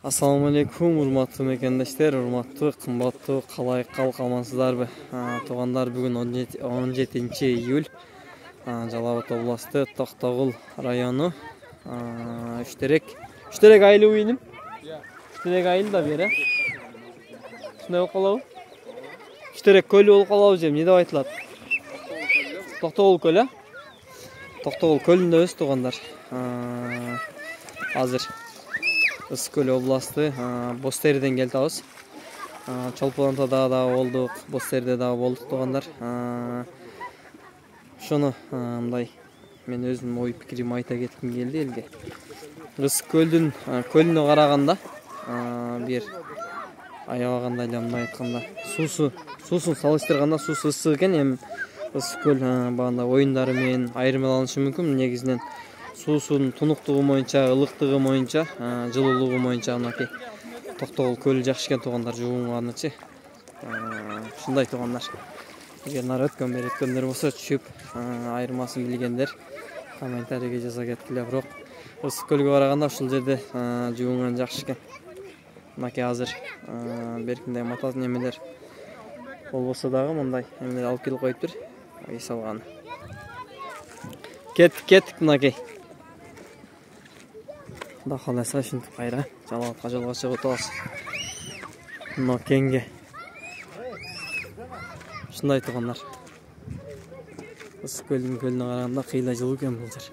Assalamu alaikum, урматтуу мекендештер, урматтуу, кымбаттуу калайык калк амансыздарбы? Туугандар, бүгүн 17 июль, Жалал Абад областы, Токтогул району, Үштерек айылы уйнум. Үштерек айылы да бери. Ушундай болуп калабы? Үштерек көлү болуп калабы же, эмне деп айтылат? Токтогул көлү, Токтогул көлүндөбүз туугандар. Азыр Ысык-Көл областы, Бостерден келтабыз. Чолпонтода да болдук, Бостерде да болдук туугандар. Ошону мындай мен өзүмдүн ой пикирим айта кетким келди элге. Ысык-Көлдүн көлүнө караганда бир аябаганда эле мындай айтканда суусун салыштырганда суусу ысык экен. Эми Ысык-Көл багында оюндары менен айырмаланышы мүмкүн. Негизинен суусунун тунуктугу боюнча, ылыктыгы боюнча, жылуулугу боюнча мынакей Токтогул көлү жакшы экен туугандар, жуунганычы. Ушундай туугандар. Эгер нары өткөндөр болсо түшүп, айырмасын билгендер комментарийге жаза кеткиле. Бирок Ысык-Көлгө караганда ушул жерде жуунган жакшы экен. Мынакей азыр беркиндей матат немелер болбосо дагы мындай эмелер алып келип коюптур. Ай салганы. Кеттик мынакей. Да каласа ушинтип кайра Жалал Абадка жолго чыгып атабыз. Мына кеңге. Ушундай туугандар. Ысык-Көлдүн көлүнө караганда кыйла жылуу экен бул жер.